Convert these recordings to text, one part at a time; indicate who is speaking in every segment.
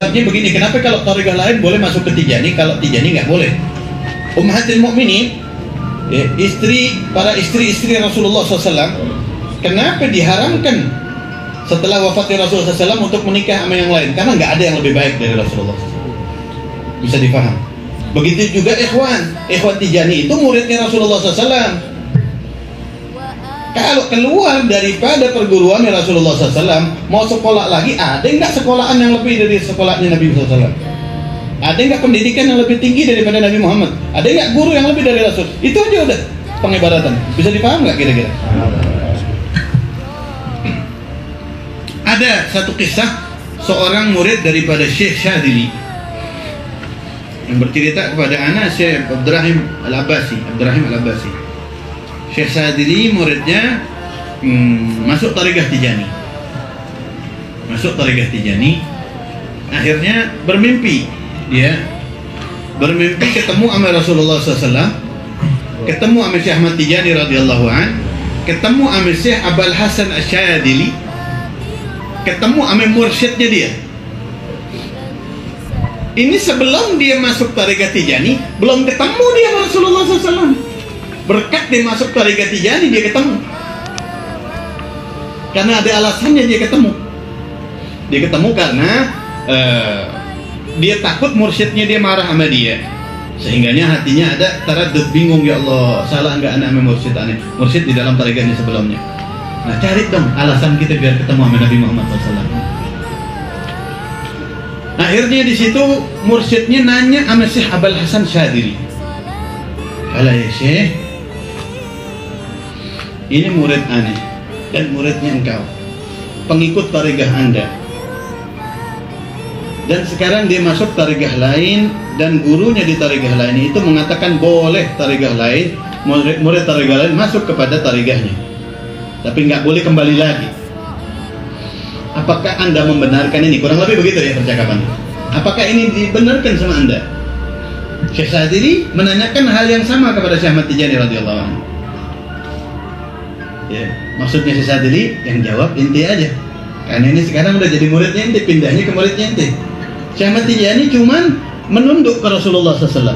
Speaker 1: Artinya begini, kenapa kalau tariqah lain boleh masuk ke Tijani, kalau Tijani nggak boleh? Ummahatul Mukminin, ya, para istri-istri Rasulullah SAW, kenapa diharamkan setelah wafatnya Rasulullah SAW untuk menikah sama yang lain? Karena nggak ada yang lebih baik dari Rasulullah SAW. Bisa dipaham. Begitu juga ikhwan Tijani itu muridnya Rasulullah SAW. Kalau keluar daripada perguruan Rasulullah SAW, mau sekolah lagi, ada nggak sekolahan yang lebih dari sekolahnya Nabi SAW? Ada nggak pendidikan yang lebih tinggi daripada Nabi Muhammad? Ada nggak guru yang lebih dari Rasul? Itu aja udah pengibaratan. Bisa dipaham nggak kira-kira? Ada satu kisah seorang murid daripada Syekh Syadili yang bercerita kepada anak Syekh Abdurrahim Al-Abbasi. Syekh Syadili muridnya masuk tariqah Tijani. Akhirnya bermimpi ketemu sama Rasulullah SAW, ketemu sama Syekh Ahmad Tijani radhiyallahu an, ketemu sama Syekh Abul Hasan Asy-Syadili, ketemu sama mursyidnya dia. Ini sebelum dia masuk tariqah Tijani, belum ketemu dia sama Rasulullah SAW. Berkat dia masuk tariqah Tijani, dia ketemu. Karena ada alasannya dia ketemu. Dia ketemu karena dia takut mursyidnya dia marah sama dia. Sehingganya hatinya ada taraddud, bingung, ya Allah, salah nggak anak sama mursyid di dalam tariqahnya sebelumnya. Nah, cari dong alasan kita biar ketemu sama Nabi Muhammad SAW. Akhirnya di situ mursyidnya nanya sama Syekh Abul Hasan Syadili. Halo ya Syekh, ini murid aneh dan muridnya engkau, pengikut tariqah Anda, dan sekarang dia masuk tariqah lain dan gurunya di tariqah lain itu mengatakan boleh tariqah lain, murid tariqah lain masuk kepada tariqahnya, tapi nggak boleh kembali lagi. Apakah Anda membenarkan ini? Kurang lebih begitu ya percakapan. Apakah ini dibenarkan sama Anda? Syekh Syadili menanyakan hal yang sama kepada Syekh Ahmad Tijani radhiyallahu anhu. Ya, maksudnya Syekh Syadili yang jawab inti aja. Karena ini sekarang udah jadi muridnya inti, pindahnya ke muridnya inti. Syekh Ahmad Tijani cuman menunduk ke Rasulullah SAW.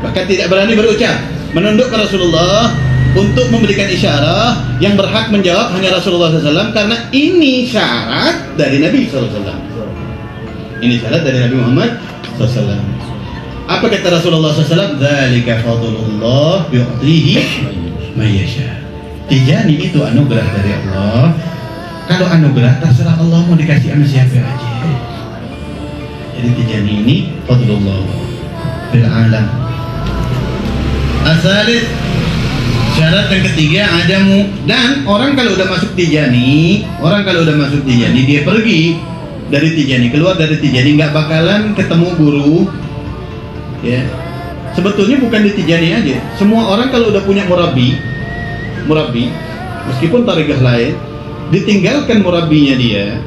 Speaker 1: Bahkan tidak berani berucap, menunduk ke Rasulullah untuk memberikan isyarat yang berhak menjawab hanya Rasulullah SAW, karena ini syarat dari Nabi SAW. Ini syarat dari Nabi Muhammad SAW. Apa kata Rasulullah SAW? Dzalika fadlullah yu'tihi may yasha. Tijani itu anugerah dari Allah. Kalau anugerah terserah Allah mau dikasih sama siapa aja. Jadi Tijani ini fadlullah bil alam. Asalis, syarat yang ketiga adamu, dan orang kalau udah masuk Tijani, dia pergi dari Tijani, keluar dari Tijani, nggak bakalan ketemu guru. Ya, sebetulnya bukan di Tijani aja. Semua orang kalau udah punya murabbi, meskipun tariqah lain, ditinggalkan murabbinya dia,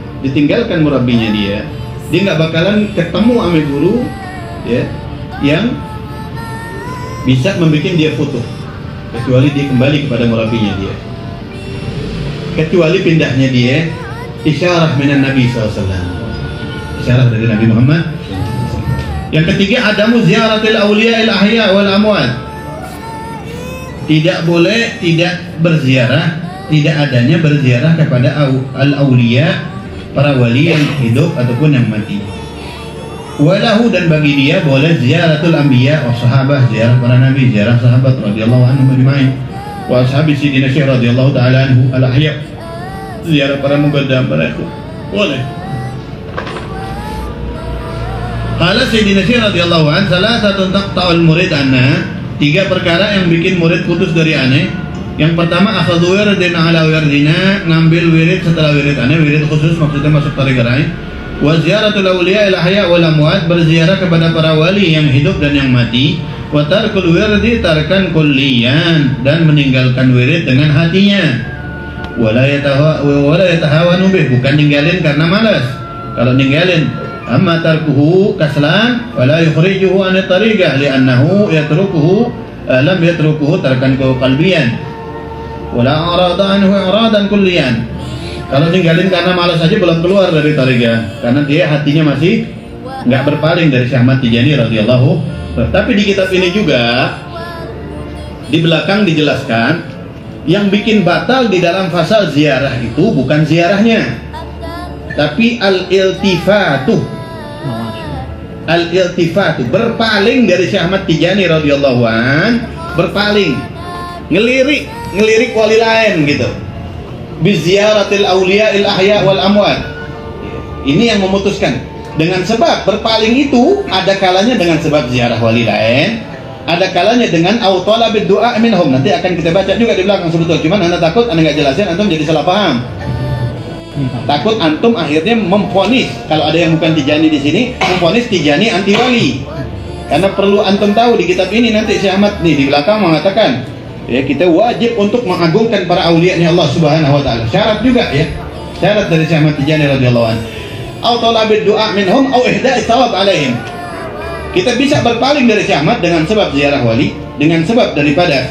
Speaker 1: dia nggak bakalan ketemu sama guru, ya, yang bisa membuat dia futuh, kecuali dia kembali kepada murabbinya dia, kecuali pindahnya dia isyarah minan Nabi SAW, isyarah dari Nabi Muhammad. Yang ketiga, adamu ziyaratil awliya il ahya wal amwat. Tidak boleh tidak berziarah, tidak adanya berziarah kepada al-awliya, para wali yang hidup ataupun yang mati. Walahu, dan bagi dia boleh ziyaratul anbiya wa sahabah, ziarah para nabi, ziarah sahabat radhiyallahu anhum ajma'in, wa ashabi sayyidina Syekh radhiyallahu ta'ala anhu al-ahya, ziarah para muqaddam, para ikhwan. Boleh. Qala sayyidina Syekh radhiyallahu anhu, salah satu taqta'ul murid anna, tiga perkara yang bikin murid putus dari aneh. Yang pertama, akhadhu wirdin ala wirdina, ngambil wirid setelah wirid aneh, wirid khusus maksudnya masuk tariqah lain. Wa ziyaratul awliya il ahya wal amwat, berziarah kepada para wali yang hidup dan yang mati. Wa tarkul wirdi tarkan kulliyan, dan meninggalkan wirid dengan hatinya. Wala yatahawanu bih, bukan ninggalin karena malas. Kalau ninggalin, amma tarkuhu kaslan wala yukhrijuhu an tariqah li'annahu yatrukuhu lam yatrukuhu tarkan qalbiyan wala arada anhu iradan kulliyan. Kalau tinggalin karena malas aja belum keluar dari tarikah, karena dia hatinya masih nggak berpaling dari Syekh Ahmad Tijani radhiyallahu. Tapi di kitab ini juga di belakang dijelaskan yang bikin batal di dalam fasal ziarah itu bukan ziarahnya, tapi al-iltifatu. Al-iltifatu, berpaling dari Syekh Ahmad Tijani radhiyallahu an, berpaling, ngelirik wali lain gitu. Biziaratil awliya'il ahya wal amwat. Ini yang memutuskan. Dengan sebab berpaling itu ada kalanya dengan sebab ziarah wali lain, ada kalanya dengan autalabid du'a minhum. Nanti akan kita baca juga di belakang sebetulnya. Cuman anda takut anda nggak jelasin, antum jadi salah paham. Takut antum akhirnya memvonis, kalau ada yang bukan Tijani di sini, memvonis Tijani anti wali. Karena perlu antum tahu di kitab ini nanti Syekh Ahmad nih di belakang mengatakan, ya kita wajib untuk mengagungkan para auliya-Nya Allah Subhanahu wa taala. Syarat juga ya. Syarat dari Syekh Ahmad Tijani radhiyallahu anhu. Au talabid du'a minhum au ihda'i thawab alaihim. Kita bisa berpaling dari Syekh Ahmad dengan sebab ziarah wali, dengan sebab daripada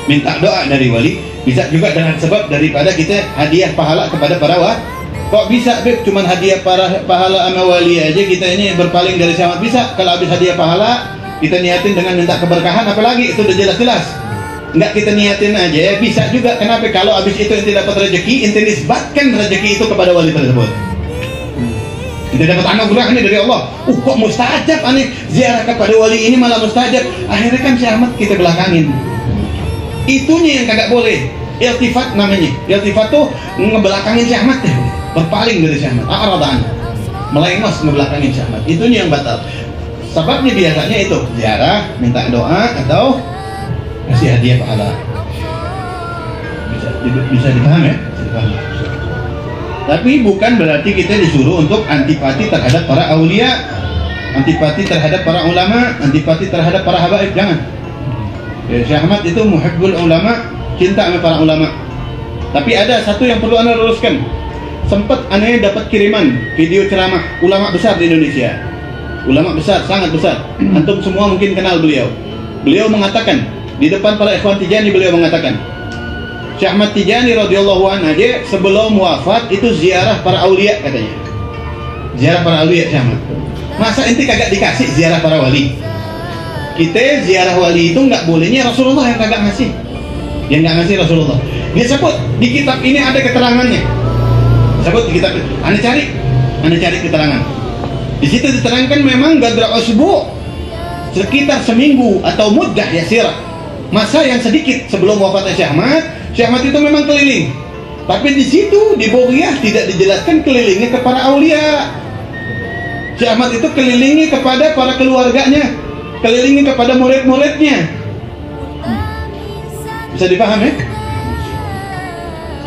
Speaker 1: minta doa dari wali, bisa juga dengan sebab daripada kita hadiah pahala kepada para wali. Kok bisa Beb cuman hadiah para pahala sama wali aja kita ini berpaling dari Syekh Ahmad? Bisa. Kalau habis hadiah pahala kita niatin dengan minta keberkahan, apalagi itu udah jelas-jelas. Enggak kita niatin aja ya, bisa juga. Kenapa? Kalau habis itu ente dapat rezeki, ente nisbatkan rezeki itu kepada wali tersebut. Ente dapat anugerah ini dari Allah. Kok mustajab aneh ziarah kepada wali ini malah mustajab. Akhirnya kan Syekh Ahmad kita belakangin. Itunya yang kagak boleh. Iltifat namanya. Iltifat tuh ngebelakangin Syekh Ahmad ya. Berpaling dari Syekh Ahmad. A'radhan. Melengos ngebelakangin Syekh Ahmad. Itunya yang batal. Sebabnya biasanya itu ziarah, minta doa atau kasih hadiah pahala. Bisa dipahami ya? Bisa dipahami. Tapi bukan berarti kita disuruh untuk antipati terhadap para aulia, antipati terhadap para ulama, antipati terhadap para habaib. Jangan. Syekh Ahmad itu muhibbul ulama, cinta sama para ulama. Tapi ada satu yang perlu anda luruskan. Sempat aneh dapat kiriman video ceramah ulama besar di Indonesia. Ulama besar, sangat besar. Antum semua mungkin kenal beliau. Beliau mengatakan di depan para ikhwan Tijani, beliau mengatakan Syekh Ahmad Tijani radhiyallahu anhu aja sebelum wafat itu ziarah para aulia katanya. Ziarah para aulia Syekh Ahmad. Masa inti kagak dikasih ziarah para wali? Kita ziarah wali itu nggak bolehnya Rasulullah yang kagak ngasih. Yang nggak ngasih Rasulullah. Dia sebut di kitab ini ada keterangannya. Sebut di kitab. Anda cari keterangan. Di situ diterangkan memang gadra usbu sekitar seminggu atau muddah yasirah, masa yang sedikit sebelum wafatnya Syekh Ahmad. Syekh Ahmad itu memang keliling, tapi di situ di Bogiyah tidak dijelaskan kelilingnya kepada aulia. Syekh Ahmad itu kelilingi kepada para keluarganya, kelilingi kepada murid-muridnya. Bisa dipahami?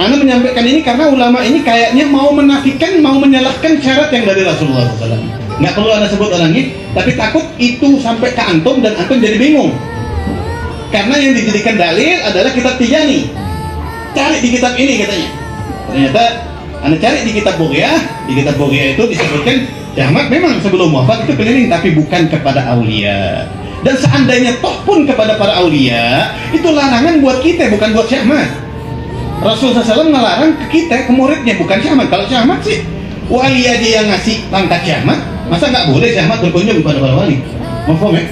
Speaker 1: Anda menyampaikan ini karena ulama ini kayaknya mau menafikan, mau menyalahkan syarat yang dari Rasulullah SAW. Nggak perlu Anda sebut orangnya, tapi takut itu sampai ke antum dan antum jadi bingung. Karena yang dijadikan dalil adalah kitab Tijani. Cari di kitab ini katanya. Ternyata Anda cari di kitab Bogiyah. Di kitab Bogiyah itu disebutkan Syekh Ahmad memang sebelum wafat itu keliling, tapi bukan kepada aulia. Dan seandainya toh pun kepada para aulia, itu larangan buat kita, bukan buat Syekh Ahmad. Rasulullah SAW ngelarang ke kita, ke muridnya, bukan Syekh Ahmad. Kalau Syekh Ahmad sih wali aja yang ngasih pangkat Syekh Ahmad, masa nggak boleh Syekh Ahmad berkunjung kepada para wali? Mafhum ya?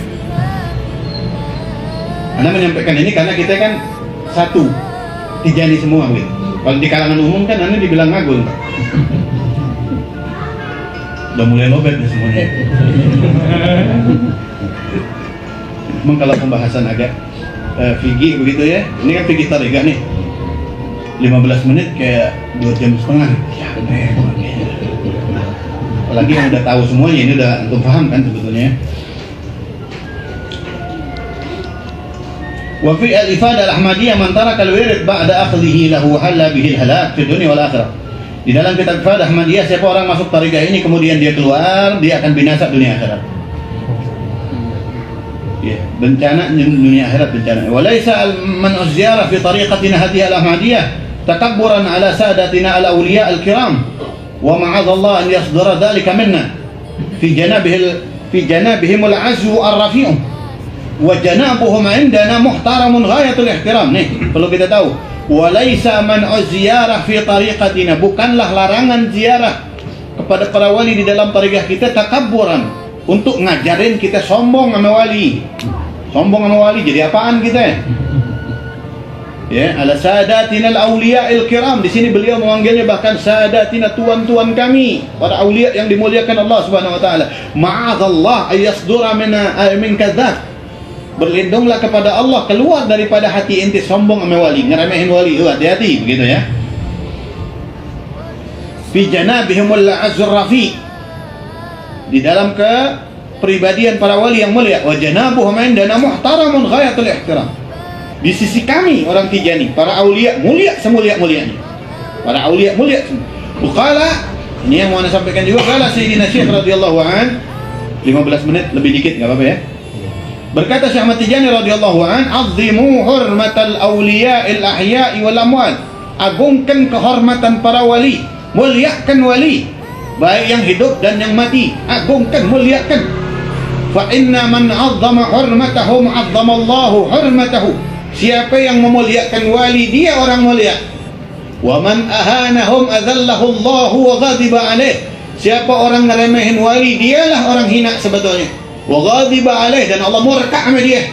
Speaker 1: Anda menyampaikan ini karena kita kan satu Tijani semua gitu. Kalau di kalangan umum kan Anda dibilang ngagul. Udah mulai lobet ya semuanya. Memang kalau pembahasan agak fikih begitu ya. Ini kan fikih tariqah nih. 15 menit kayak 2 jam setengah. Ya, apalagi yang udah tahu semuanya, ini udah antum paham kan sebetulnya. Wa fi al-ifadah al-ahmadiyah man taraka al-wirid ba'da akhdhihi lahu halla bihi al-halak fi dunya wal akhirah. Di dalam kitab ifadah ahmadiyah, siapa orang masuk tariqah ini kemudian dia keluar, dia akan binasa dunia akhirat. Ya, bencana dunia akhirat bencana. Wa laisa man az-ziyarah fi tariqatina hadhihi al-ahmadiyah takabburan ala sadatina al-awliya al-kiram wa ma'adallah an yasdara dhalika minna fi janabihim al-azwu ar-rafi'u wa janabuhum indana muhtaramun ghayatul ihtiram. Nih perlu kita tahu, Walaisa man'u ziyarah fi tariqatina, bukanlah larangan ziarah kepada para wali di dalam tariqah kita takabburan, untuk ngajarin kita sombong sama wali. Sombong sama wali, jadi apaan kita? Ya, ala sadatina al-awliya'il kiram. Di sini beliau memanggilnya bahkan sadatina, tuan-tuan kami, para aulia yang dimuliakan Allah Subhanahu wa taala. Ma'adzallah ayasdura min kadzab. Berlindunglah kepada Allah keluar daripada hati ente sombong sama wali, ngeremehin wali. Hati-hati begitu ya. Fi janabihimul azur rafi, di dalam kepribadian para wali yang mulia. Wa janabuhum indana muhtaramun ghayatul ihtiram. Di sisi kami orang Tijani, para aulia mulia semulia-mulianya. Para aulia mulia semua. Qala, ini yang mau saya sampaikan juga, qala Sayyidina Syekh radhiyallahu an, 15 menit lebih dikit enggak apa-apa ya. Berkata Syekh Ahmad Tijani radhiyallahu an, "Azzimu hurmatal awliya'il ahya'i wal amwat." Agungkan kehormatan para wali, muliakan wali, baik yang hidup dan yang mati. Agungkan, muliakan. Fa inna man 'azzama hurmatahum 'azzama Allahu hurmatahu. Siapa yang memuliakan wali, dia orang mulia. Wa man ahanahum adzallahu Allahu wa ghadiba alaih. Siapa orang ngeremehin wali, dialah orang hina sebetulnya. Wa ghadiba alaih, dan Allah murka sama dia.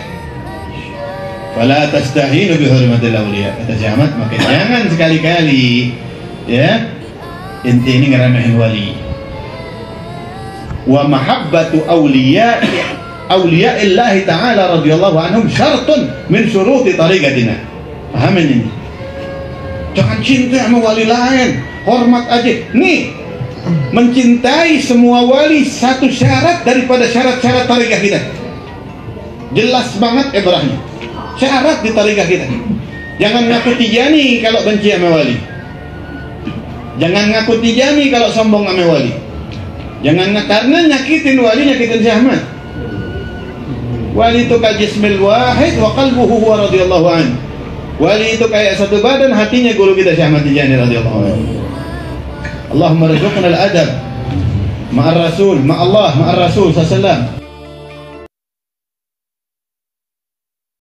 Speaker 1: Fala tastahinu bi hurmatil awliya. Kata Syekh Ahmad, maka jangan sekali-kali ya ente ini ngeremehin wali. Wa mahabbatu awliya'illah ta'ala radhiyallahu anhum syartun min syuruti tariqatina. Pahamin ini. Jangan cinta sama wali lain, hormat aja. Nih, mencintai semua wali satu syarat daripada syarat-syarat tariqah kita. Jelas banget ibrahnya. Syarat di tariqah kita. Jangan ngaku Tijani kalau benci sama wali. Jangan ngaku Tijani kalau sombong sama wali. Jangan, karena nyakitin wali, nyakitin Syekh Ahmad. Wali itu kajismil wahid wa qalbuhu huwa radhiyallahu anhu. Wali itu kayak satu badan, hatinya guru kita Syekh Ahmad Tijani radhiyallahu anhu. Allahumma rzuqna al-adab ma'ar rasul, ma'allah, ma'ar rasul sallallahu alaihi wasallam.